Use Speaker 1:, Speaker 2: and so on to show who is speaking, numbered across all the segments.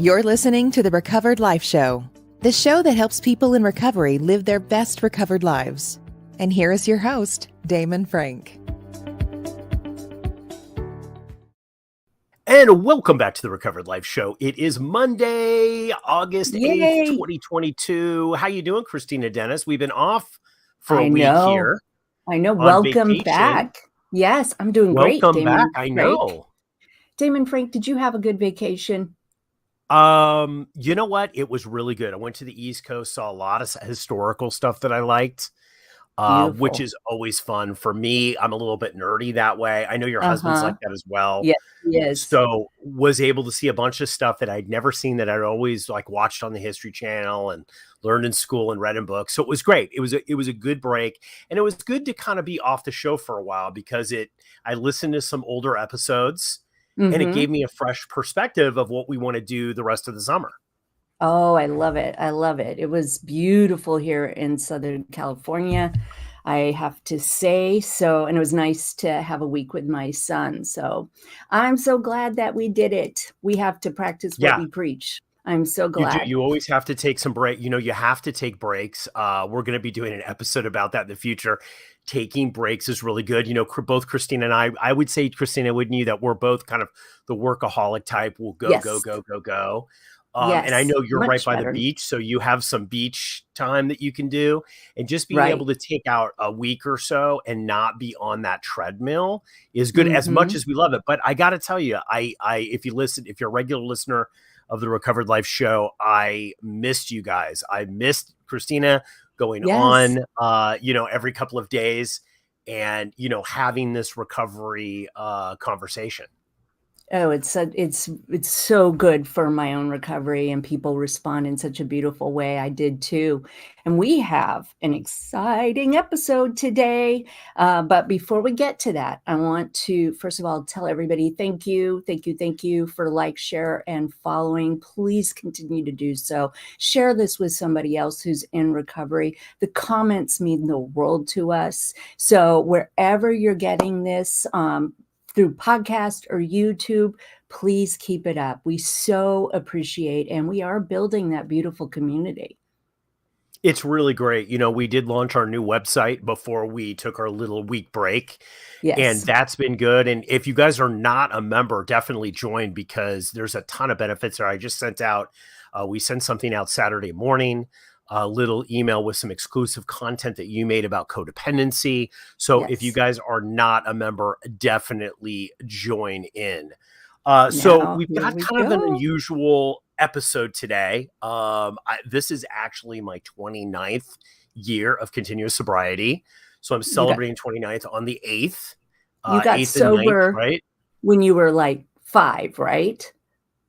Speaker 1: You're listening to the Recovered Life Show, the show that helps people in recovery live their best recovered lives. And here is your host, Damon Frank.
Speaker 2: And welcome back to the Recovered Life Show. It is Monday, August 8th, 2022. How you doing, Kristina Dennis? We've been off for a week here.
Speaker 3: I know. Welcome
Speaker 2: vacation.
Speaker 3: Back. Yes, I'm doing great.
Speaker 2: Welcome back. I know.
Speaker 3: Damon Frank, did you have a good vacation?
Speaker 2: You know what? It was really good. I went to the East Coast, saw a lot of historical stuff that I liked, which is always fun. For me, I'm a little bit nerdy that way. I know your husband's like that as well.
Speaker 3: Yes, he is.
Speaker 2: So was able to see a bunch of stuff that I'd never seen, that I'd always watched on the History Channel and learned in school and read in books. So it was great. It was a good break, and it was good to kind of be off the show for a while because I listened to some older episodes. And it gave me a fresh perspective of what we want to do the rest of the summer.
Speaker 3: Oh, I love it. I love it. It was beautiful here in Southern California, I have to say. So, and it was nice to have a week with my son. So I'm so glad that we did it. We have to practice what we preach. I'm so glad.
Speaker 2: You always have to take some break. You have to take breaks. We're going to be doing an episode about that in the future. Taking breaks is really good. Both Kristina and I would say, Kristina, wouldn't you, that we're both kind of the workaholic type. We'll go. And I know you're right by the beach, so you have some beach time that you can do, and just being able to take out a week or so and not be on that treadmill is good, as much as we love it. But I got to tell you, if you're a regular listener of the Recovered Life Show, I missed you guys. I missed Kristina going on, every couple of days, and, having this recovery conversation.
Speaker 3: Oh, it's so good for my own recovery, and people respond in such a beautiful way. I did too. And we have an exciting episode today. But before we get to that, I want to, first of all, tell everybody, thank you for like, share, and following. Please continue to do so. Share this with somebody else who's in recovery. The comments mean the world to us. So wherever you're getting this, through podcast or YouTube, please keep it up. We so appreciate, and we are building that beautiful community.
Speaker 2: It's really great. We did launch our new website before we took our little week break. Yes. And that's been good. And if you guys are not a member, definitely join, because there's a ton of benefits there. I just sent out, we sent something out Saturday morning, a little email with some exclusive content that you made about codependency. So if you guys are not a member, definitely join in. So we've got kind of an unusual episode today. This is actually my 29th year of continuous sobriety. So I'm celebrating 29th on the 8th.
Speaker 3: You got sober
Speaker 2: 9th, right?
Speaker 3: When you were like 5, right?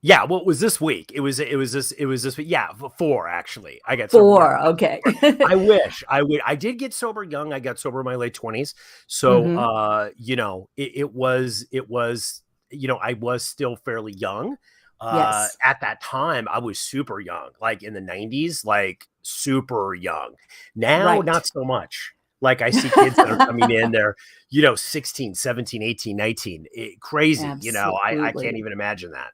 Speaker 2: Yeah, well, it was this week. It was this week. Yeah, 4 actually. I got
Speaker 3: 4. Okay.
Speaker 2: I wish I would. I did get sober young. I got sober in my late 20s. So, it was, I was still fairly young. At that time, I was super young, like in the 90s, like super young. Now, not so much. Like I see kids that are coming in, they're, 16, 17, 18, 19. Crazy.
Speaker 3: Absolutely.
Speaker 2: I can't even imagine that.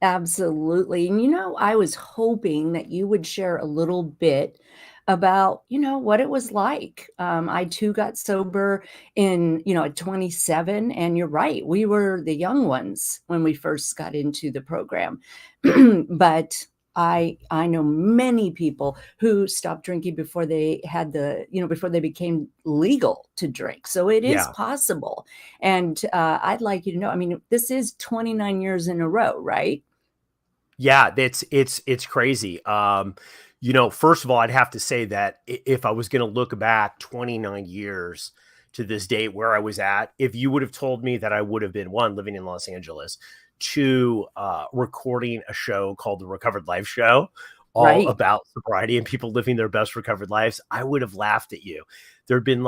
Speaker 3: Absolutely. And, I was hoping that you would share a little bit about, what it was like. I too got sober at 27, and you're right. We were the young ones when we first got into the program. But I know many people who stopped drinking before they had before they became legal to drink. So it is possible. And I'd like you to know, this is 29 years in a row, right?
Speaker 2: Yeah, it's crazy. First of all, I'd have to say that if I was going to look back 29 years to this date where I was at, if you would have told me that I would have been, 1, living in Los Angeles, 2, recording a show called The Recovered Life Show, all about sobriety and people living their best recovered lives, I would have laughed at you. There'd been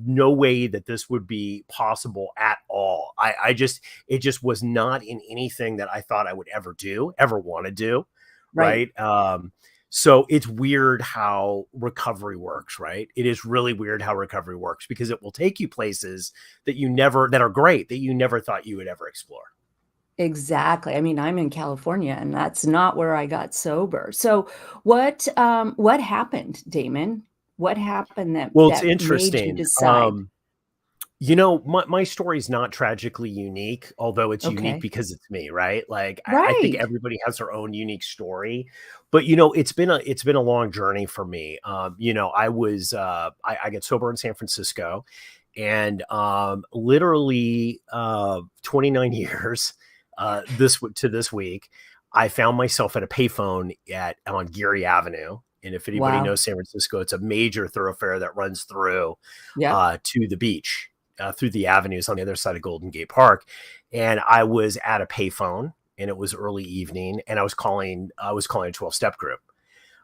Speaker 2: no way that this would be possible at all. It just was not in anything that I thought I would ever want to do. Right. So it's weird how recovery works, right? It is really weird how recovery works, because it will take you places that are great, that you never thought you would ever explore.
Speaker 3: Exactly. I mean, I'm in California, and that's not where I got sober. So what happened, Damon? What happened that
Speaker 2: Well, it's
Speaker 3: made you
Speaker 2: interesting.
Speaker 3: decide?
Speaker 2: My story is not tragically unique, although it's unique
Speaker 3: Okay.
Speaker 2: because it's me, right? Like I think
Speaker 3: Right.
Speaker 2: everybody has their own unique story, but it's been a long journey for me. I got sober in San Francisco, and literally 29 years this week, I found myself at a payphone on Geary Avenue. And if anybody
Speaker 3: Wow.
Speaker 2: knows San Francisco, it's a major thoroughfare that runs through
Speaker 3: Yep.
Speaker 2: to the beach, through the avenues on the other side of Golden Gate Park. And I was at a payphone, and it was early evening, and I was calling a 12-step group.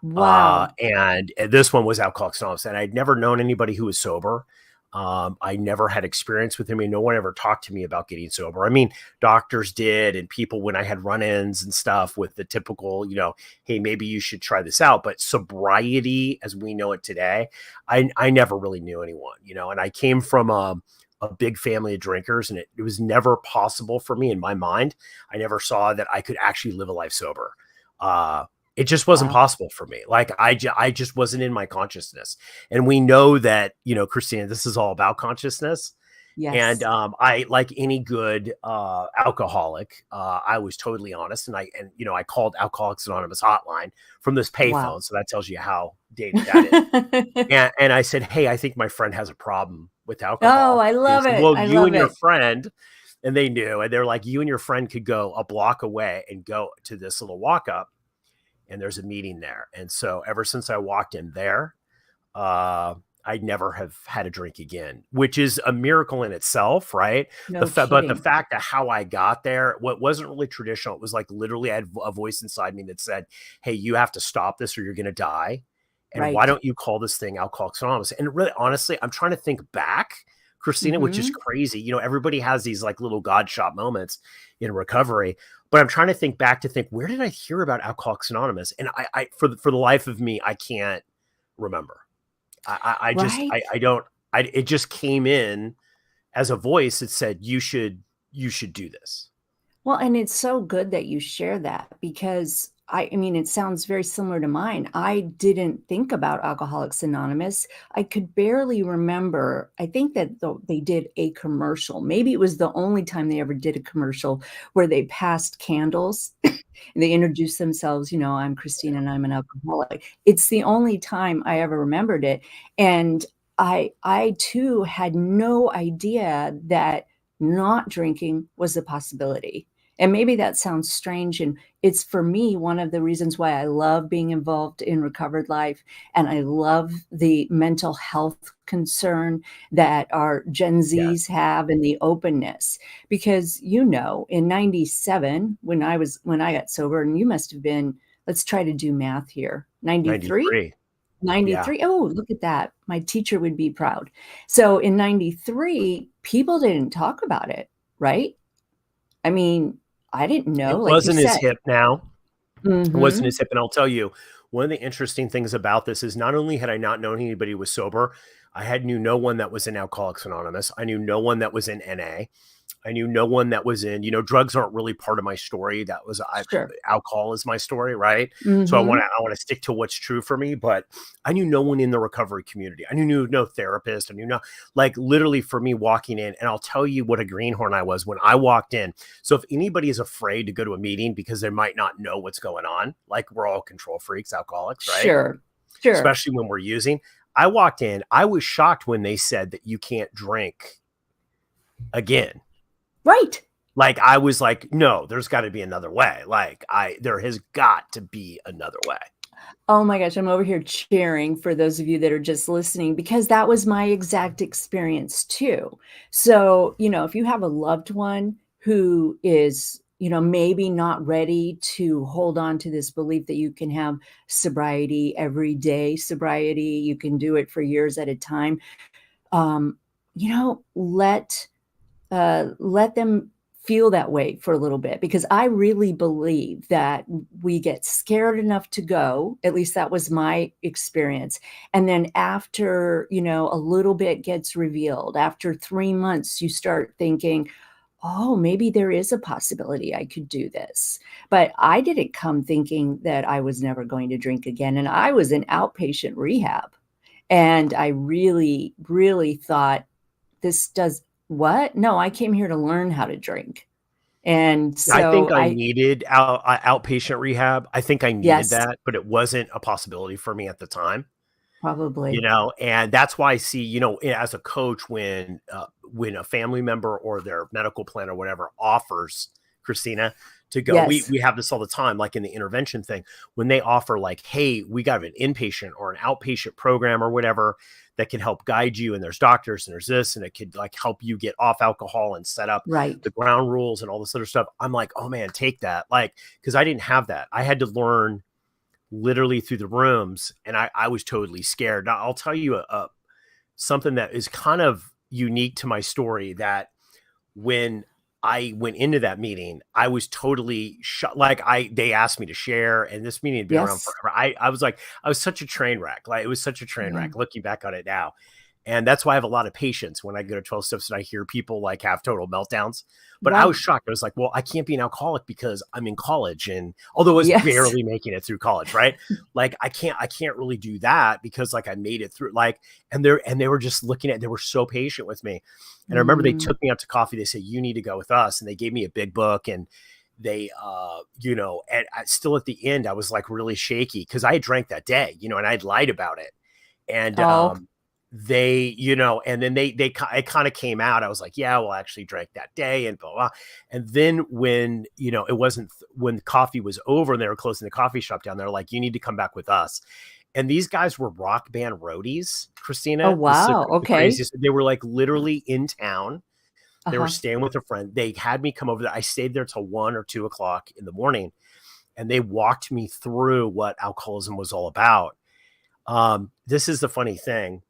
Speaker 3: Wow.
Speaker 2: And this one was Alcoholics Anonymous, and I'd never known anybody who was sober. I never had experience with him. I mean, no one ever talked to me about getting sober. I mean, doctors did, and people when I had run-ins and stuff with the typical, hey, maybe you should try this out. But sobriety, as we know it today, I never really knew anyone, and I came from a big family of drinkers, and it was never possible for me in my mind. I never saw that I could actually live a life sober. It just wasn't
Speaker 3: Wow.
Speaker 2: possible for me. Like I just wasn't in my consciousness. And we know that, Kristina, this is all about consciousness. And
Speaker 3: Yes.
Speaker 2: I, like any good alcoholic, I was totally honest, and I called Alcoholics Anonymous hotline from this
Speaker 3: Wow.
Speaker 2: payphone. So that tells you how dated that is. And I said, hey, I think my friend has a problem with
Speaker 3: Oh,
Speaker 2: alcohol.
Speaker 3: I
Speaker 2: They
Speaker 3: love
Speaker 2: said,
Speaker 3: it.
Speaker 2: well,
Speaker 3: I
Speaker 2: you
Speaker 3: love
Speaker 2: and your
Speaker 3: it.
Speaker 2: friend, and they knew, and they're like, you and your friend could go a block away and go to this little walk up, and there's a meeting there. And so ever since I walked in there, uh, I never have had a drink again, which is a miracle in itself, right?
Speaker 3: No
Speaker 2: But the
Speaker 3: kidding.
Speaker 2: fact of how I got there, what wasn't really traditional, it was like literally I had a voice inside me that said, hey, you have to stop this or you're going to die. And why
Speaker 3: Right.
Speaker 2: don't you call this thing Alcoholics Anonymous? And really, honestly, I'm trying to think back, Kristina, which is
Speaker 3: Mm-hmm.
Speaker 2: crazy. Everybody has these like little God shot moments in recovery, but I'm trying to think back to think, where did I hear about Alcoholics Anonymous? And for the life of me, I can't remember. I just,
Speaker 3: Right.
Speaker 2: I don't, it just came in as a voice that said, you should do this.
Speaker 3: Well, and it's so good that you share that because I mean, it sounds very similar to mine. I didn't think about Alcoholics Anonymous. I could barely remember. I think that they did a commercial. Maybe it was the only time they ever did a commercial where they passed candles and they introduced themselves. I'm Christina and I'm an alcoholic. It's the only time I ever remembered it. And I too had no idea that not drinking was a possibility. And maybe that sounds strange. And it's for me, one of the reasons why I love being involved in recovered life. And I love the mental health concern that our Gen Zs
Speaker 2: Yes.
Speaker 3: have and the openness. Because, in 97, when I got sober, and you must have been, let's try to do math here, 93?
Speaker 2: 93. Yeah.
Speaker 3: 93. Oh, look at that. My teacher would be proud. So in 93, people didn't talk about it, right? I mean, I didn't know,
Speaker 2: It
Speaker 3: like you
Speaker 2: wasn't as
Speaker 3: said.
Speaker 2: hip now. It wasn't
Speaker 3: Mhm.
Speaker 2: as hip. And I'll tell you, one of the interesting things about this is not only had I not known anybody who was sober, I had knew no one that was in Alcoholics Anonymous. I knew no one that was in NA. I knew no one that was in, drugs aren't really part of my story.
Speaker 3: Sure.
Speaker 2: Alcohol is my story, right? So
Speaker 3: Mhm.
Speaker 2: I want to stick to what's true for me. But I knew no one in the recovery community. I knew no therapist. I knew no, like literally for me walking in. And I'll tell you what a greenhorn I was when I walked in. So if anybody is afraid to go to a meeting because they might not know what's going on, like we're all control freaks, alcoholics, right?
Speaker 3: Sure. Sure.
Speaker 2: Especially when we're using. I walked in. I was shocked when they said that you can't drink again.
Speaker 3: Right.
Speaker 2: Like I was like, no, there's got to be another way. There has got to be another way.
Speaker 3: Oh my gosh, I'm over here cheering for those of you that are just listening because that was my exact experience too. So, if you have a loved one who is, maybe not ready to hold on to this belief that you can have sobriety, everyday sobriety, you can do it for years at a time. um, let them feel that way for a little bit because I really believe that we get scared enough to go. At least that was my experience. And then after, a little bit gets revealed, after 3 months, you start thinking, oh, maybe there is a possibility I could do this. But I didn't come thinking that I was never going to drink again. And I was in outpatient rehab. And I really, really thought, this does what? No, I came here to learn how to drink. And
Speaker 2: I
Speaker 3: so
Speaker 2: think I needed outpatient rehab. I think I needed
Speaker 3: yes,
Speaker 2: that, but it wasn't a possibility for me at the time.
Speaker 3: probably.
Speaker 2: And that's why I see, as a coach, when a family member or their medical plan or whatever offers, Kristina, to go,
Speaker 3: Yes,
Speaker 2: we have this all the time, like in the intervention thing, when they offer like, hey, we got an inpatient or an outpatient program or whatever that can help guide you, and there's doctors and there's this, and it could like help you get off alcohol and set up
Speaker 3: right.
Speaker 2: the ground rules and all this other stuff. I'm like, oh man, take that. Like, because I didn't have that. I had to learn literally through the rooms, and I was totally scared. Now I'll tell you something that is kind of unique to my story, that when I went into that meeting, I was totally shut. Like they asked me to share, and this meeting had been around
Speaker 3: Yes.
Speaker 2: forever. I was such a train wreck. Like it was such a train
Speaker 3: Yeah.
Speaker 2: wreck looking back on it now. And that's why I have a lot of patience when I go to 12 steps and I hear people like have total meltdowns. But I was shocked. I was like, well, I can't be an alcoholic because I'm in college. And although I was
Speaker 3: Yes.
Speaker 2: barely making it through college, right? Like I can't really do that because like I made it through, like, and they were just looking at, they were so patient with me. And I remember they took me out to coffee. They said, you need to go with us. And they gave me a big book, and they, still at the end, I was like really shaky because I had drank that day, and I'd lied about it. And, they, and then it kind of came out. I was like, yeah, well, I actually drank that day and blah, blah. And then when, it wasn't, when coffee was over and they were closing the coffee shop down, they're like, you need to come back with us. And these guys were rock band roadies, Kristina.
Speaker 3: Oh, wow. Okay.
Speaker 2: They were like literally in town. They were staying with a friend. They had me come over there. I stayed there till 1 or 2 o'clock in the morning, and they walked me through what alcoholism was all about. This is the funny thing.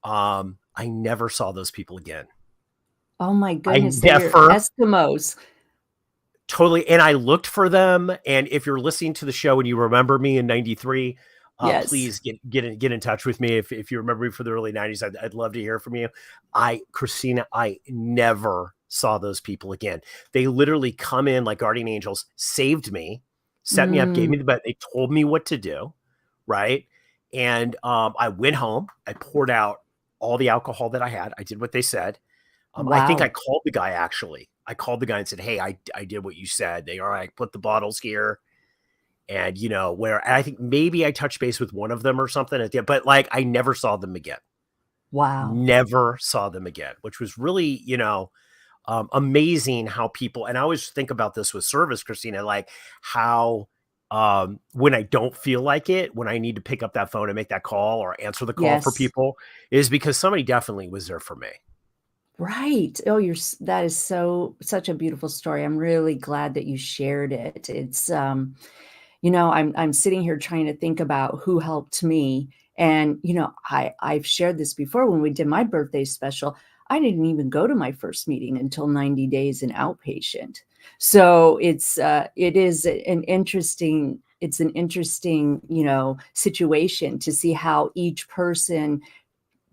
Speaker 2: I never saw those people again.
Speaker 3: Oh my goodness.
Speaker 2: I
Speaker 3: They're
Speaker 2: never
Speaker 3: Eskimos.
Speaker 2: Totally. And I looked for them. And if you're listening to the show and you remember me in 93,
Speaker 3: Yes.
Speaker 2: please get in touch with me. If you remember me for the early 90s, I'd love to hear from you. Kristina, I never saw those people again. They literally come in like guardian angels, saved me, set me up, gave me the bed. They told me what to do. Right. And I went home. I poured out all the alcohol that I had. I did what they said. I think I called the guy, actually. I called the guy and said, hey, I did what you said. They are, I put the bottles here. And, and I think maybe I touched base with one of them or something at the end, but like I never saw them again.
Speaker 3: Wow.
Speaker 2: Never saw them again, which was really, amazing how people, and I always think about this with service, Kristina, like how, when I don't feel like it, when I need to pick up that phone and make that call or answer the call for people, is because somebody definitely was there for me.
Speaker 3: Right. Oh, that is such a beautiful story. I'm really glad that you shared it. It's, I'm sitting here trying to think about who helped me. And, I've shared this before when we did my birthday special. I didn't even go to my first meeting until 90 days in outpatient. So it is an interesting, situation to see how each person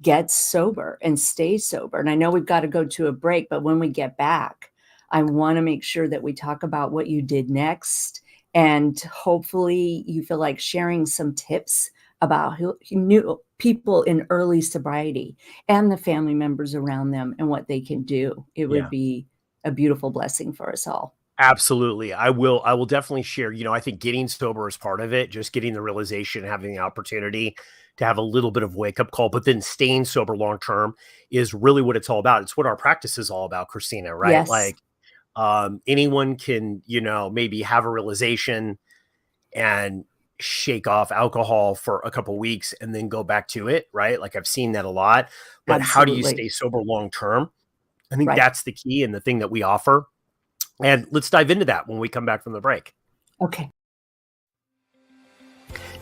Speaker 3: gets sober and stays sober. And I know we've got to go to a break, but when we get back, I want to make sure that we talk about what you did next. And hopefully you feel like sharing some tips about new people in early sobriety and the family members around them and what they can do. It would be a beautiful blessing for us all.
Speaker 2: Absolutely. I will definitely share, I think getting sober is part of it, just getting the realization, having the opportunity to have a little bit of wake up call, but then staying sober long-term is really what it's all about. It's what our practice is all about, Kristina, right?
Speaker 3: Yes.
Speaker 2: Like, anyone can, maybe have a realization and shake off alcohol for a couple of weeks and then go back to it. Right. Like I've seen that a lot, but how do you stay sober long-term? I think that's the key and the thing that we offer. And let's dive into that when we come back from the break.
Speaker 3: Okay.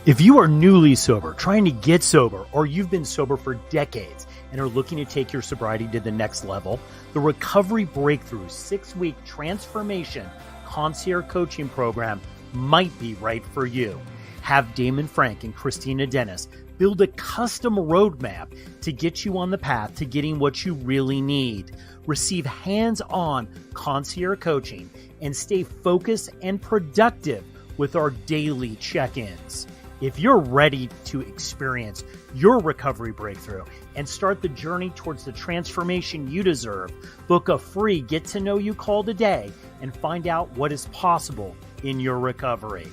Speaker 4: If you are newly sober, trying to get sober, or you've been sober for decades and are looking to take your sobriety to the next level, the Recovery Breakthrough 6-week transformation concierge coaching program might be right for you. Have Damon Frank and Kristina Dennis Build a custom roadmap to get you on the path to getting what you really need. Receive hands-on concierge coaching and stay focused and productive with our daily check-ins. If you're ready to experience your recovery breakthrough and start the journey towards the transformation you deserve, book a free get-to-know-you call today and find out what is possible in your recovery.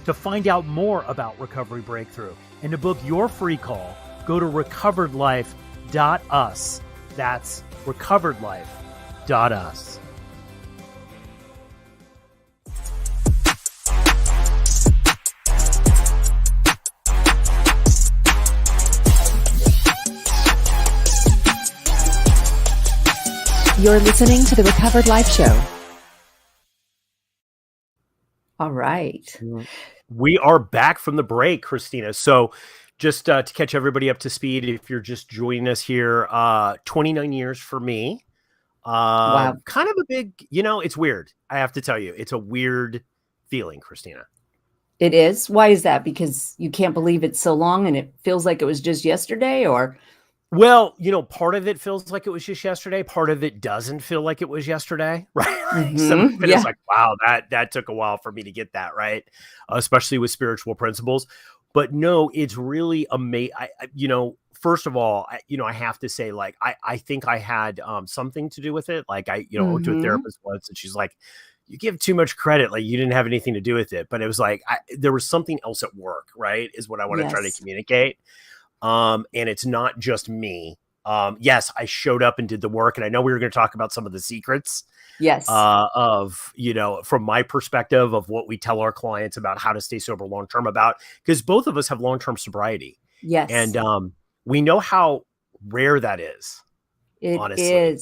Speaker 4: To find out more about Recovery Breakthrough and to book your free call, go to recoveredlife.us. That's recoveredlife.us.
Speaker 1: You're listening to the Recovered Life Show.
Speaker 3: All right.
Speaker 2: We are back from the break, Kristina. So just to catch everybody up to speed, if you're just joining us here, 29 years for me.
Speaker 3: Wow.
Speaker 2: Kind of a big, it's weird. I have to tell you, it's a weird feeling, Kristina.
Speaker 3: It is. Why is that? Because you can't believe it's so long and it feels like it was just yesterday, or?
Speaker 2: Well, part of it feels like it was just yesterday. Part of it doesn't feel like it was yesterday, right? Some of it is like, wow, that took a while for me to get that, right? Especially with spiritual principles. But no, it's really amazing. First of all, I have to say, like, I think I had something to do with it. Like, I went to a therapist once and she's like, you give too much credit. Like, you didn't have anything to do with it. But it was like, there was something else at work, right? Is what I want to try to communicate. And it's not just me. Yes, I showed up and did the work, and I know we were going to talk about some of the secrets.
Speaker 3: Yes.
Speaker 2: Of, from my perspective of what we tell our clients about how to stay sober long-term because both of us have long-term sobriety.
Speaker 3: Yes.
Speaker 2: And we know how rare that is. Honestly.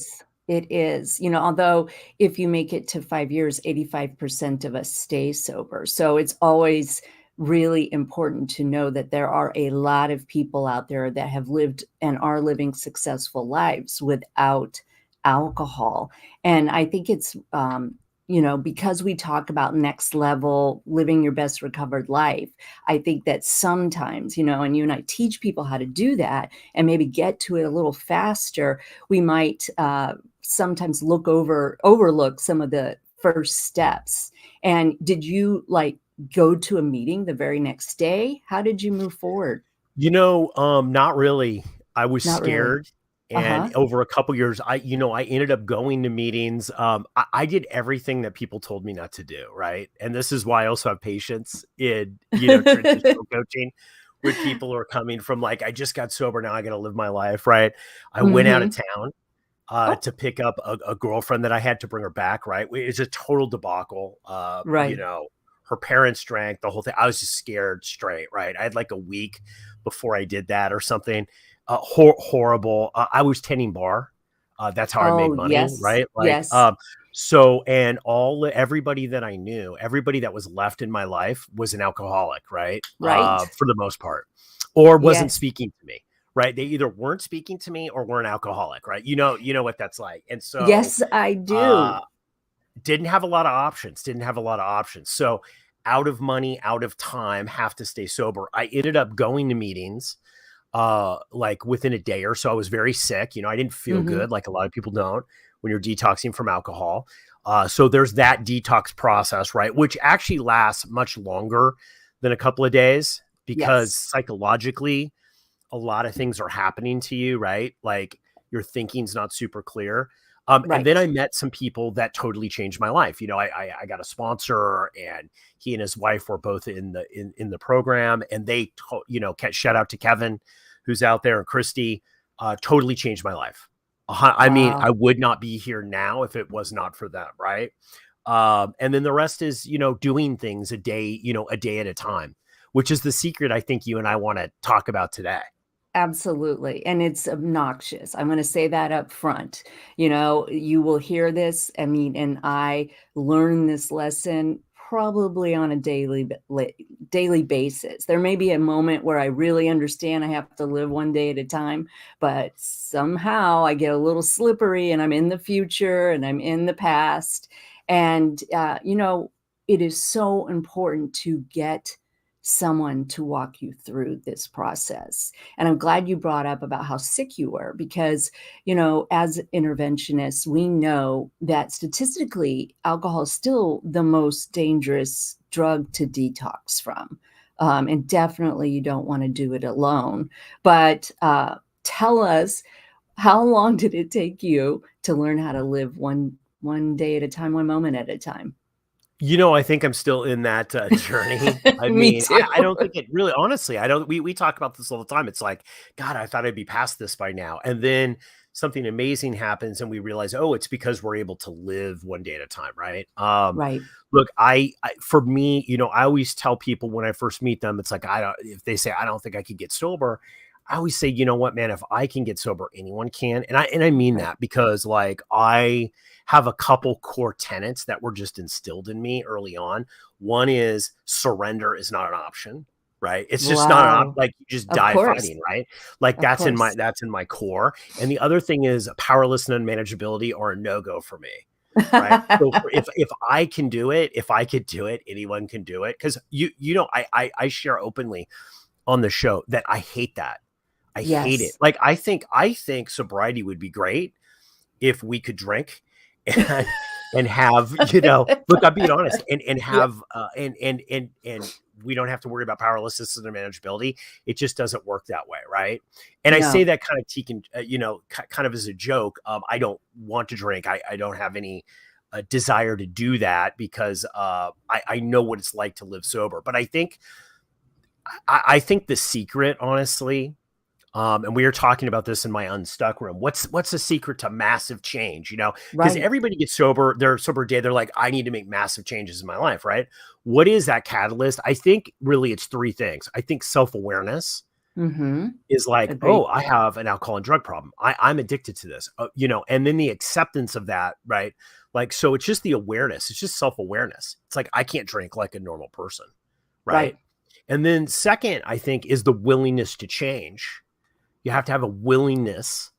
Speaker 3: It is, although if you make it to 5 years, 85% of us stay sober. So it's always really important to know that there are a lot of people out there that have lived and are living successful lives without alcohol. And I think it's, because we talk about next level, living your best recovered life, I think that sometimes, and you and I teach people how to do that and maybe get to it a little faster, we might sometimes overlook some of the first steps. And did you go to a meeting the very next day? How did you move forward?
Speaker 2: Not really. I was scared.
Speaker 3: Really.
Speaker 2: And over a couple years, I ended up going to meetings. I did everything that people told me not to do. Right. And this is why I also have patience in, transitional coaching with people who are coming from like, I just got sober. Now I got to live my life. Right. I went out of town to pick up a girlfriend that I had to bring her back. Right. It's a total debacle.
Speaker 3: Right.
Speaker 2: Her parents drank, the whole thing. I was just scared straight. Right. I had like a week before I did that or something. Horrible. I was tending bar. That's how I made money.
Speaker 3: Yes.
Speaker 2: Right.
Speaker 3: Yes.
Speaker 2: So, and everybody that I knew, everybody that was left in my life was an alcoholic. Right.
Speaker 3: Right.
Speaker 2: For the most part, or wasn't speaking to me. Right. They either weren't speaking to me or were an alcoholic. Right. You know what that's like. And so,
Speaker 3: yes, I do.
Speaker 2: Didn't have a lot of options. So out of money, out of time, have to stay sober. I ended up going to meetings like within a day or so. I was very sick. I didn't feel good like a lot of people don't when you're detoxing from alcohol. So there's that detox process, right? Which actually lasts much longer than a couple of days because psychologically, a lot of things are happening to you, right? Like your thinking's not super clear. And then I met some people that totally changed my life. I got a sponsor, and he and his wife were both in the program, and they, shout out to Kevin, who's out there, and Christy, totally changed my life. I mean, I would not be here now if it was not for them. Right. And then the rest is, doing things a day at a time, which is the secret I think you and I want to talk about today.
Speaker 3: Absolutely. And it's obnoxious. I'm going to say that up front. You will hear this. I mean, and I learn this lesson probably on a daily basis. There may be a moment where I really understand I have to live one day at a time, but somehow I get a little slippery and I'm in the future and I'm in the past. And, it is so important to get someone to walk you through this process. And I'm glad you brought up about how sick you were, because, as interventionists, we know that statistically, alcohol is still the most dangerous drug to detox from. And definitely you don't want to do it alone. But tell us, how long did it take you to learn how to live one day at a time, one moment at a time?
Speaker 2: I think I'm still in that journey. I
Speaker 3: Me
Speaker 2: mean,
Speaker 3: too.
Speaker 2: I don't think it really, honestly, I don't, we talk about this all the time. It's like, God, I thought I'd be past this by now. And then something amazing happens and we realize, oh, it's because we're able to live one day at a time. Right.
Speaker 3: Right.
Speaker 2: Look, for me, I always tell people when I first meet them, it's like, if they say, I don't think I could get sober, I always say, you know what, man, if I can get sober, anyone can. And I mean
Speaker 3: Right.
Speaker 2: that because like I have a couple core tenets that were just instilled in me early on. One is surrender is not an option, right? It's just not an option.
Speaker 3: Wow.
Speaker 2: Like you just
Speaker 3: Of
Speaker 2: die
Speaker 3: course.
Speaker 2: fighting, right? Like
Speaker 3: Of course.
Speaker 2: that's in my core. And the other thing is powerless and unmanageability are a no-go for me. Right. So if I can do it, if I could do it, anyone can do it. Cause I share openly on the show that I hate that. I hate it.
Speaker 3: Yes.
Speaker 2: Like I think sobriety would be great if we could drink and have, look, I'm being honest and
Speaker 3: Yeah.
Speaker 2: have and we don't have to worry about powerlessness and manageability. It just doesn't work that way, right? And I say
Speaker 3: No.
Speaker 2: that kind of kind of as a joke. I don't want to drink. I don't have any desire to do that because I know what it's like to live sober. But I think the secret, honestly, and we were talking about this in my unstuck room. What's the secret to massive change? Because
Speaker 3: Right.
Speaker 2: everybody gets sober, their sober day, they're like, I need to make massive changes in my life, right? What is that catalyst? I think really it's three things. I think self-awareness
Speaker 3: Mm-hmm.
Speaker 2: is like,
Speaker 3: Agreed.
Speaker 2: oh, I have an alcohol and drug problem. I'm addicted to this, and then the acceptance of that, right? Like, so it's just the awareness. It's just self-awareness. It's like, I can't drink like a normal person, right?
Speaker 3: Right.
Speaker 2: And then second, I think, is the willingness to change. You have to have a willingness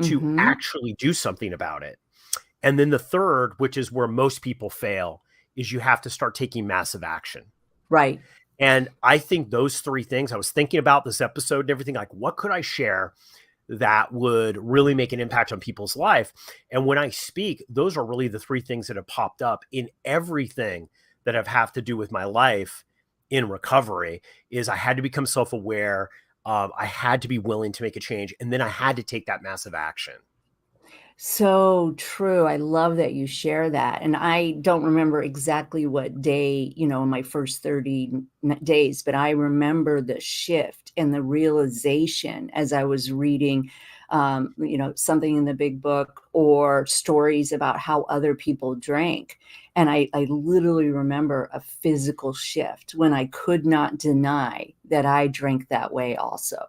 Speaker 2: to
Speaker 3: Mm-hmm.
Speaker 2: actually do something about it. And then the third, which is where most people fail, is you have to start taking massive action.
Speaker 3: Right.
Speaker 2: And I think those three things, I was thinking about this episode and everything, like what could I share that would really make an impact on people's life? And when I speak, those are really the three things that have popped up in everything that have to do with my life in recovery. Is I had to become self-aware. I had to be willing to make a change. And then I had to take that massive action.
Speaker 3: So true. I love that you share that. And I don't remember exactly what day, in my first 30 days, but I remember the shift and the realization as I was reading, something in the big book or stories about how other people drank. And I literally remember a physical shift when I could not deny that I drank that way also.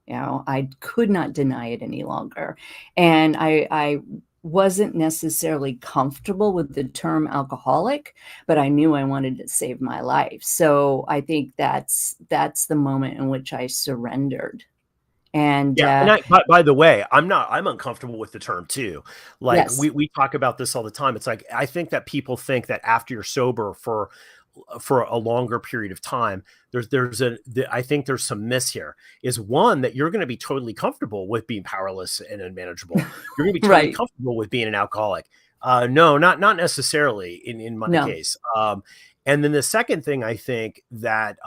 Speaker 3: I could not deny it any longer. And I wasn't necessarily comfortable with the term alcoholic, but I knew I wanted to save my life. So I think that's the moment in which I surrendered. And
Speaker 2: Yeah. And by the way, I'm uncomfortable with the term too. Like
Speaker 3: yes.
Speaker 2: we talk about this all the time. It's like, I think that people think that after you're sober for a longer period of time, I think there's some miss here. Is one, that you're going to be totally comfortable with being powerless and unmanageable. You're going to be totally
Speaker 3: Right.
Speaker 2: comfortable with being an alcoholic. No, not necessarily in my
Speaker 3: No.
Speaker 2: case. And then the second thing I think that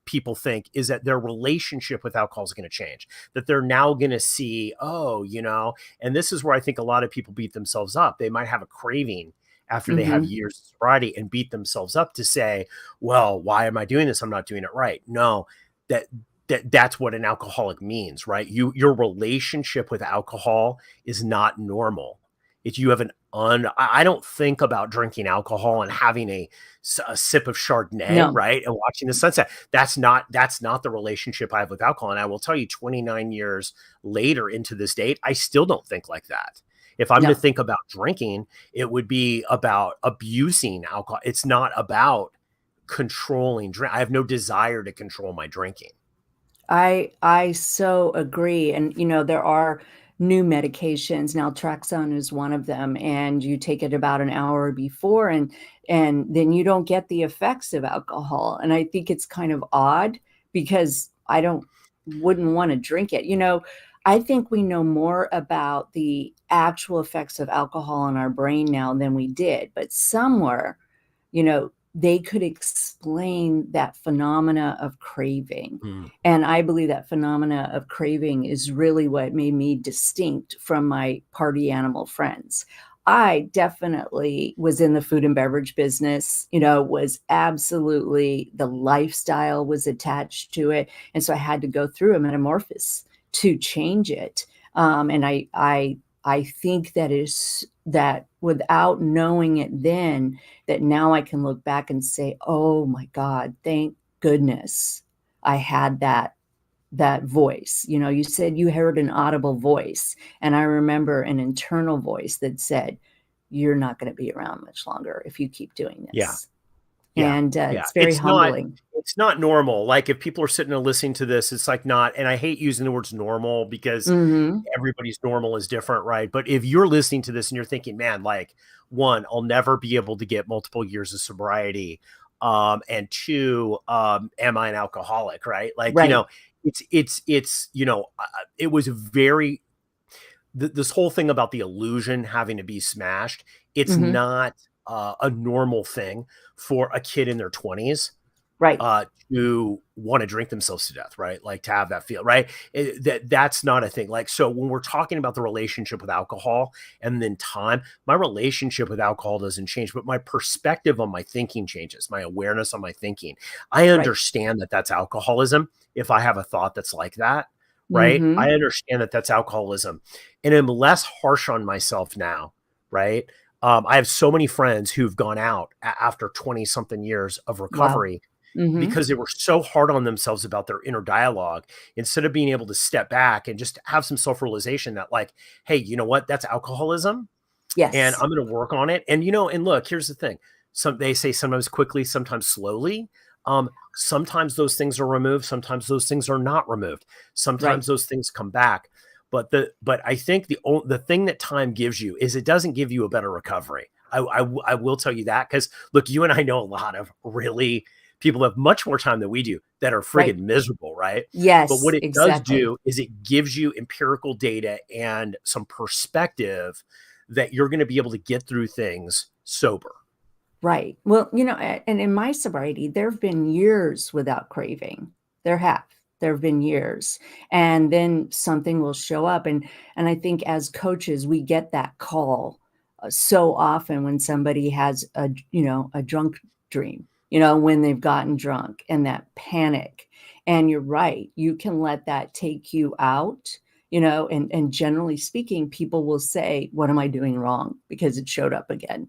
Speaker 2: people think is that their relationship with alcohol is going to change, that they're now going to see, and this is where I think a lot of people beat themselves up. They might have a craving after they have
Speaker 3: Mm-hmm.
Speaker 2: years of sobriety and beat themselves up to say, well, why am I doing this? I'm not doing it right. No, that's what an alcoholic means, right? Your relationship with alcohol is not normal. If you have I don't think about drinking alcohol and having a sip of Chardonnay,
Speaker 3: No.
Speaker 2: right? And watching the sunset. That's not the relationship I have with alcohol. And I will tell you, 29 years later into this date, I still don't think like that. If I'm to
Speaker 3: No.
Speaker 2: think about drinking, it would be about abusing alcohol. It's not about controlling drink. I have no desire to control my drinking.
Speaker 3: I so agree. And there are new medications. Naltrexone is one of them, and you take it about an hour before, and then you don't get the effects of alcohol. And I think it's kind of odd because wouldn't want to drink it. I think we know more about the actual effects of alcohol on our brain now than we did, but somewhere, they could explain that phenomena of craving. And I believe that phenomena of craving is really what made me distinct from my party animal friends. I definitely was in the food and beverage business, was absolutely, the lifestyle was attached to it. And so I had to go through a metamorphosis to change it. And I think that without knowing it then, that now I can look back and say, oh my God, thank goodness I had that voice. You said you heard an audible voice, and I remember an internal voice that said, you're not going to be around much longer if you keep doing this. And it's very humbling.
Speaker 2: It's not normal. Like if people are sitting and listening to this, it's like not, and I hate using the words normal because everybody's normal is different, right? But if you're listening to this and you're thinking, man, like one, I'll never be able to get multiple years of sobriety. And two, am I an alcoholic, right? Like, it was very, this whole thing about the illusion having to be smashed. It's not a normal thing for a kid in their 20s,
Speaker 3: right,
Speaker 2: to want to drink themselves to death, right? Like to have that feel, right? That's not a thing. Like, so when we're talking about the relationship with alcohol and then time, my relationship with alcohol doesn't change, but my perspective on my thinking changes, my awareness on my thinking. I understand that that's alcoholism if I have a thought that's like that, right? I understand that that's alcoholism, and I'm less harsh on myself now, right? I have so many friends who've gone out after 20 something years of recovery because they were so hard on themselves about their inner dialogue, instead of being able to step back and just have some self-realization that like, hey, you know what? That's alcoholism.
Speaker 3: Yes.
Speaker 2: And I'm going to work on it. And, and look, here's the thing. They say sometimes quickly, sometimes slowly. Sometimes those things are removed. Sometimes those things are not removed. Sometimes those things come back. But I think the thing that time gives you is it doesn't give you a better recovery. I will tell you that, because look, you and I know a lot of really people have much more time than we do that are friggin' miserable, right?
Speaker 3: Yes.
Speaker 2: But what it does do is it gives you empirical data and some perspective that you're going to be able to get through things sober.
Speaker 3: Right. Well, and in my sobriety, there have been years without craving. There have been years, and then something will show up. And I think as coaches, we get that call so often when somebody has a drunk dream, when they've gotten drunk, and that panic. And you're right. You can let that take you out, and generally speaking, people will say, what am I doing wrong? Because it showed up again.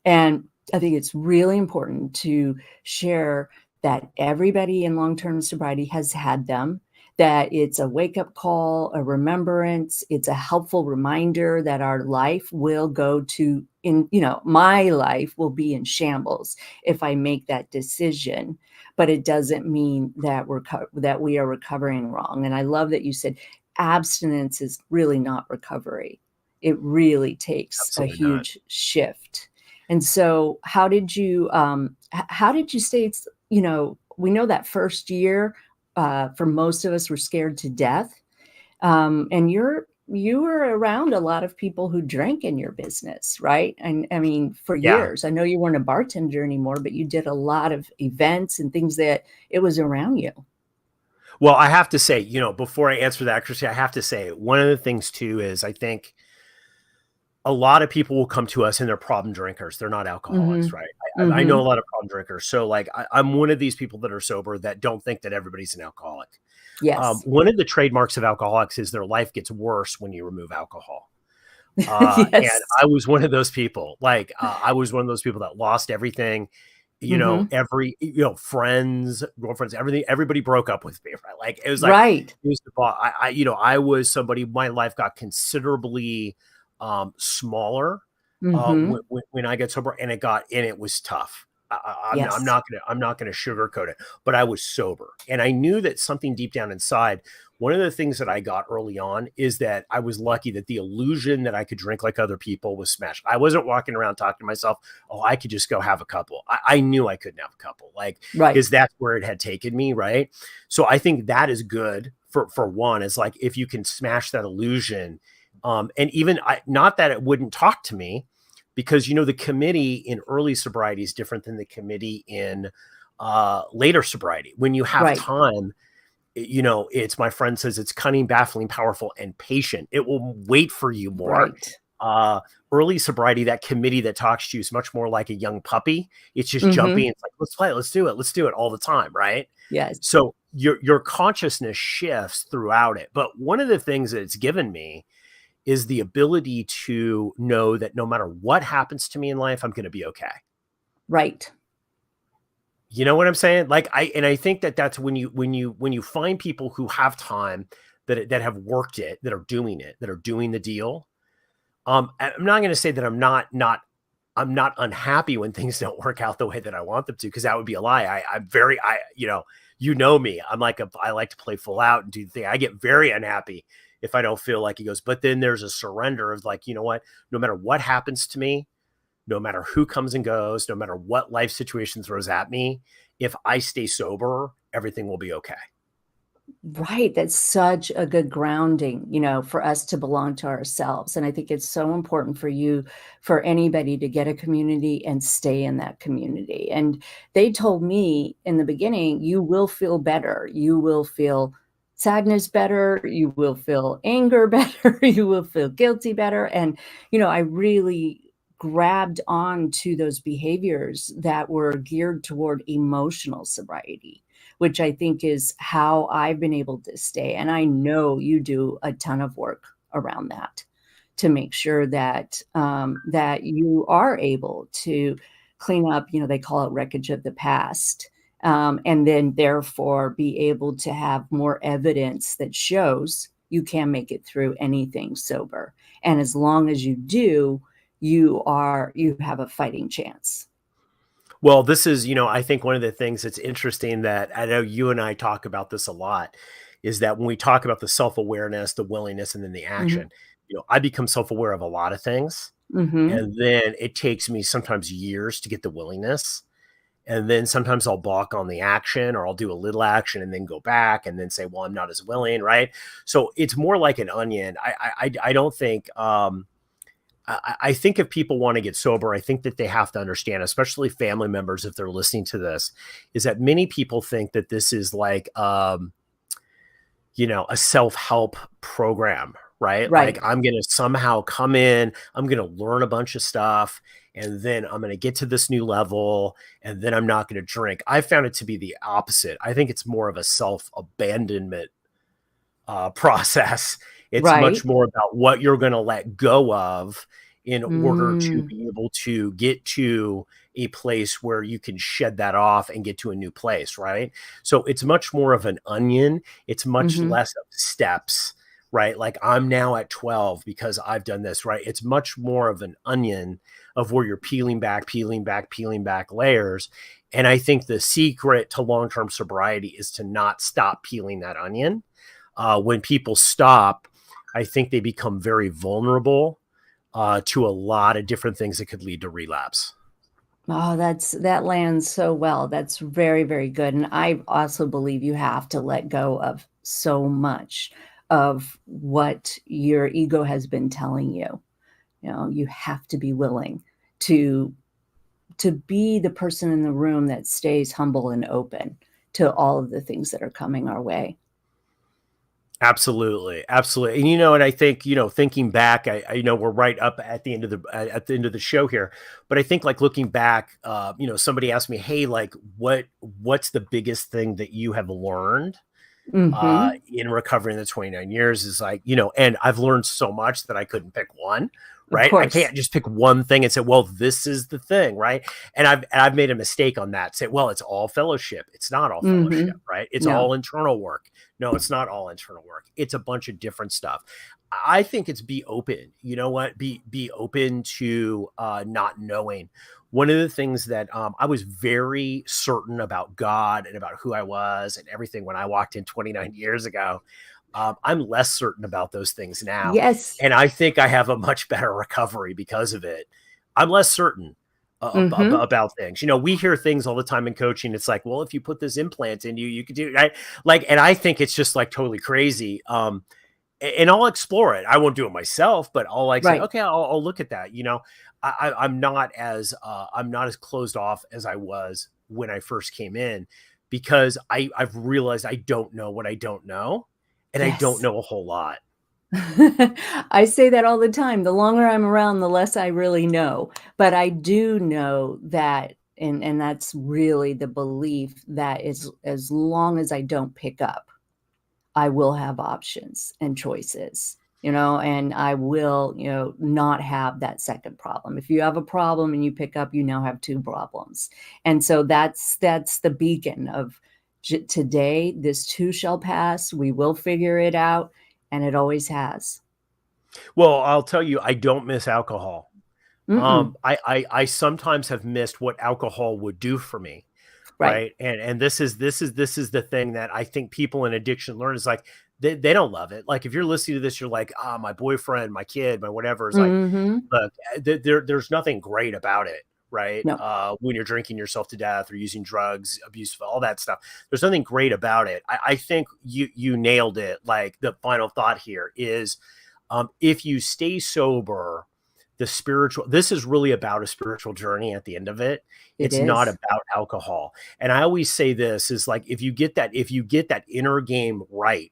Speaker 3: And I think it's really important to share that everybody in long-term sobriety has had them, that it's a wake-up call, a remembrance, it's a helpful reminder that our life will my life will be in shambles if I make that decision. But it doesn't mean that we are recovering wrong. And I love that you said abstinence is really not recovery. It really takes
Speaker 2: Absolutely
Speaker 3: a huge shift. And so how did you stay, we know that first year, for most of us, we're scared to death. And you were around a lot of people who drank in your business, right? And I mean, for years. I know you weren't a bartender anymore, but you did a lot of events and things that it was around you.
Speaker 2: Well, I have to say, before I answer that, Kristina, I have to say one of the things too is I think a lot of people will come to us and they're problem drinkers. They're not alcoholics, right? I know a lot of problem drinkers. So like I'm one of these people that are sober that don't think that everybody's an alcoholic.
Speaker 3: Yes.
Speaker 2: One of the trademarks of alcoholics is their life gets worse when you remove alcohol.
Speaker 3: Yes.
Speaker 2: And I was one of those people. Like I was one of those people that lost everything. Friends, girlfriends, everything. Everybody broke up with me, right? Like it was like
Speaker 3: right.
Speaker 2: It was I was somebody. My life got considerably smaller when I got sober, and it was tough,
Speaker 3: Yes.
Speaker 2: I'm not gonna sugarcoat it, but I was sober. And I knew that something deep down inside, one of the things that I got early on is that I was lucky that the illusion that I could drink like other people was smashed. I wasn't walking around talking to myself, oh, I could just go have a couple. I knew I couldn't have a couple, like,
Speaker 3: Right.
Speaker 2: because that's where it had taken me, right? So I think that is good for one, is like if you can smash that illusion. And even not that it wouldn't talk to me, because the committee in early sobriety is different than the committee in later sobriety. When you have
Speaker 3: Right.
Speaker 2: time, it's, my friend says, it's cunning, baffling, powerful, and patient. It will wait for you more.
Speaker 3: Right.
Speaker 2: Early sobriety, that committee that talks to you is much more like a young puppy. It's just
Speaker 3: Mm-hmm.
Speaker 2: jumping. It's like, let's play, let's do it all the time, right?
Speaker 3: Yes.
Speaker 2: So your consciousness shifts throughout it. But one of the things that it's given me is the ability to know that no matter what happens to me in life, I'm going to be okay.
Speaker 3: Right.
Speaker 2: You know what I'm saying? Like I think that that's when you find people who have time, that have worked it, that are doing the deal. I'm not going to say that I'm not unhappy when things don't work out the way that I want them to, because that would be a lie. I'm very, me. I'm like I like to play full out and do the thing. I get very unhappy if I don't feel like he goes. But then there's a surrender of like, you know what? No matter what happens to me, no matter who comes and goes, no matter what life situation throws at me, if I stay sober, everything will be okay.
Speaker 3: Right. That's such a good grounding, for us to belong to ourselves. And I think it's so important for anybody to get a community and stay in that community. And they told me in the beginning, you will feel better. You will feel sadness better. You will feel anger better. You will feel guilty better. And, I really grabbed on to those behaviors that were geared toward emotional sobriety, which I think is how I've been able to stay. And I know you do a ton of work around that to make sure that that you are able to clean up, they call it wreckage of the past, and then therefore be able to have more evidence that shows you can make it through anything sober. And as long as you do, you have a fighting chance.
Speaker 2: Well, this is, I think one of the things that's interesting, that I know you and I talk about this a lot, is that when we talk about the self-awareness, the willingness, and then the action, I become self-aware of a lot of things.
Speaker 3: Mm-hmm.
Speaker 2: And then it takes me sometimes years to get the willingness. And then sometimes I'll balk on the action, or I'll do a little action and then go back and then say, well, I'm not as willing. Right. So it's more like an onion. I don't think, I think if people want to get sober, I think that they have to understand, especially family members, if they're listening to this, is that many people think that this is like, a self-help program, right?
Speaker 3: Right.
Speaker 2: Like, I'm going to somehow come in, I'm going to learn a bunch of stuff, and then I'm going to get to this new level, and then I'm not going to drink. I found it to be the opposite. I think it's more of a self-abandonment process. It's much more about what you're going to let go of in order to be able to get to a place where you can shed that off and get to a new place, right? So it's much more of an onion. It's much less of steps, right? Like, I'm now at 12 because I've done this, right? It's much more of an onion of where you're peeling back layers. And I think the secret to long-term sobriety is to not stop peeling that onion. When people stop, I think they become very vulnerable to a lot of different things that could lead to relapse.
Speaker 3: Oh, that lands so well. That's very, very good. And I also believe you have to let go of so much of what your ego has been telling you. You have to be willing to be the person in the room that stays humble and open to all of the things that are coming our way.
Speaker 2: Absolutely. And and I think, thinking back, I know we're right up at the end of the show here, but I think, like, looking back, somebody asked me, hey, like, what's the biggest thing that you have learned in recovery in the 29 years? Is like, and I've learned so much that I couldn't pick one,
Speaker 3: Of
Speaker 2: right? I
Speaker 3: course.
Speaker 2: can't just pick one thing and say, well, this is the thing, right? And I've made a mistake on that. Say, well, it's all fellowship. It's not all fellowship,
Speaker 3: Hmm.
Speaker 2: right? It's
Speaker 3: No.
Speaker 2: all internal work. No, it's not all internal work. It's a bunch of different stuff. I think it's be open. You know what? Be open to not knowing. One of the things that I was very certain about God and about who I was and everything when I walked in 29 years ago. I'm less certain about those things now.
Speaker 3: Yes.
Speaker 2: And I think I have a much better recovery because of it. I'm less certain
Speaker 3: Hmm.
Speaker 2: about things. You know, we hear things all the time in coaching. It's like, well, if you put this implant in you, you could do it. Right? Like, and I think it's just like totally crazy. And I'll explore it. I won't do it myself, but I'll like say,
Speaker 3: Right.
Speaker 2: okay, I'll look at that. You know, I'm not as closed off as I was when I first came in because I've realized I don't know what I don't know, and I don't
Speaker 3: Yes.
Speaker 2: know a whole lot.
Speaker 3: I say that all the time. The longer I'm around, the less I really know. But I do know that, and that's really the belief that is as long as I don't pick up, I will have options and choices, and I will, not have that second problem. If you have a problem and you pick up, you now have two problems. And so that's the beacon of today, this too shall pass. We will figure it out. And it always has.
Speaker 2: Well, I'll tell you, I don't miss alcohol.
Speaker 3: Mm-mm.
Speaker 2: I sometimes have missed what alcohol would do for me.
Speaker 3: Right.
Speaker 2: Right. And this is the thing that I think people in addiction learn is like they don't love it. Like if you're listening to this, you're like, my boyfriend, my kid, my whatever is like,
Speaker 3: Mhm.
Speaker 2: look, there's nothing great about it, right?
Speaker 3: No.
Speaker 2: When you're drinking yourself to death or using drugs, abuse, all that stuff. There's nothing great about it. I think you nailed it. Like the final thought here is if you stay sober, this is really about a spiritual journey at the end of it.
Speaker 3: It
Speaker 2: It's not
Speaker 3: is.
Speaker 2: about alcohol. And I always say this is like, if you get that inner game right,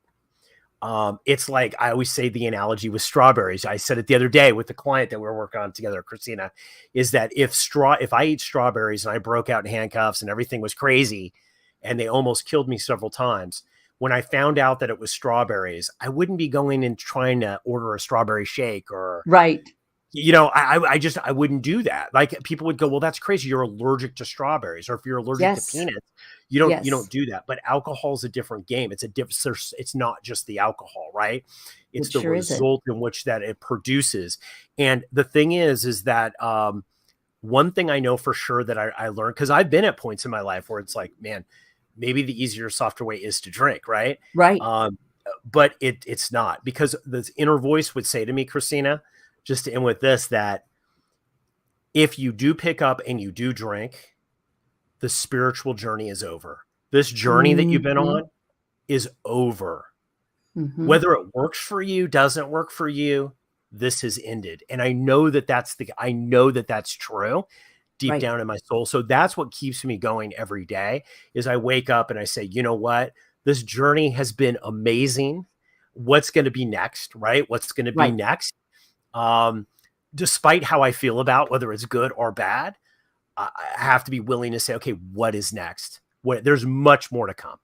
Speaker 2: it's like, I always say the analogy with strawberries. I said it the other day with the client that we were working on together, Kristina, is that if I ate strawberries and I broke out in handcuffs and everything was crazy and they almost killed me several times, when I found out that it was strawberries, I wouldn't be going and trying to order a strawberry shake or,
Speaker 3: Right.
Speaker 2: I wouldn't do that. Like people would go, well, that's crazy. You're allergic to strawberries, or if you're allergic to
Speaker 3: Yes.
Speaker 2: peanuts, you don't
Speaker 3: Yes.
Speaker 2: do that. But alcohol is a different game. It's not just the alcohol, right? It's
Speaker 3: It
Speaker 2: the
Speaker 3: sure isn't.
Speaker 2: result in which that it produces. And the thing is that one thing I know for sure that I learned, because I've been at points in my life where it's like, man, maybe the easier, softer way is to drink, right?
Speaker 3: Right.
Speaker 2: Um, but it's not, because the inner voice would say to me, Kristina, just to end with this, that if you do pick up and you do drink, the spiritual journey is over. This journey that you've been
Speaker 3: Mhm.
Speaker 2: on is over.
Speaker 3: Mhm.
Speaker 2: Whether it works for you, doesn't work for you, this has ended. And I know that that's true deep
Speaker 3: Right.
Speaker 2: down in my soul. So that's what keeps me going every day is I wake up and I say, you know what? This journey has been amazing. What's going to be next, right? What's going to be
Speaker 3: Right.
Speaker 2: next? Um, Despite how I feel about whether it's good or bad, I have to be willing to say, okay, what is next? There's much more to come.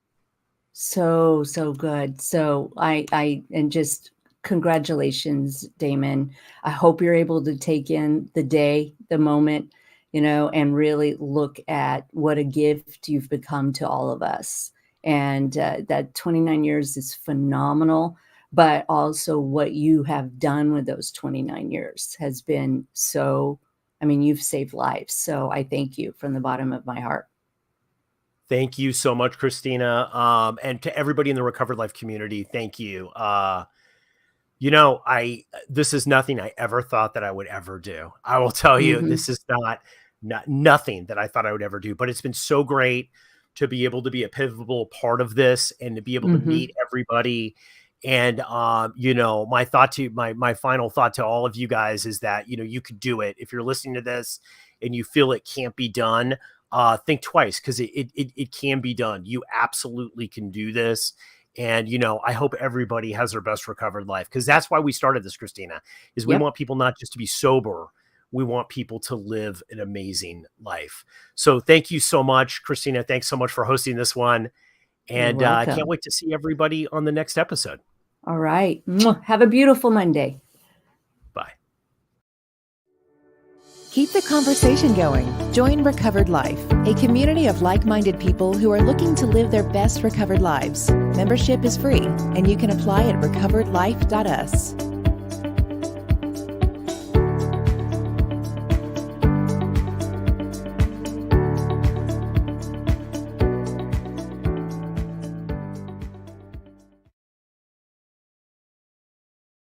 Speaker 3: So, so good. So and just congratulations, Damon. I hope you're able to take in the day, the moment, and really look at what a gift you've become to all of us. And that 29 years is phenomenal, but also what you have done with those 29 years has been so, I mean, you've saved lives. So I thank you from the bottom of my heart.
Speaker 2: Thank you so much, Kristina. And to everybody in the Recovered Life community, thank you. This is nothing I ever thought that I would ever do. I will tell you,
Speaker 3: Hmm.
Speaker 2: this is not nothing that I thought I would ever do, but it's been so great to be able to be a pivotal part of this and to be able to
Speaker 3: Hmm.
Speaker 2: meet everybody. And, my final thought to all of you guys is that, you could do it. If you're listening to this and you feel it can't be done, think twice, because it can be done. You absolutely can do this. And, I hope everybody has their best recovered life, because that's why we started this, Kristina, is we
Speaker 3: Yep.
Speaker 2: want people not just to be sober. We want people to live an amazing life. So thank you so much, Kristina. Thanks so much for hosting this one.
Speaker 3: You're
Speaker 2: And I can't
Speaker 3: welcome.
Speaker 2: wait to see everybody on the next episode.
Speaker 3: All right. Mwah. Have a beautiful Monday.
Speaker 2: Bye.
Speaker 1: Keep the conversation going. Join Recovered Life, a community of like-minded people who are looking to live their best recovered lives. Membership is free, and you can apply at recoveredlife.us.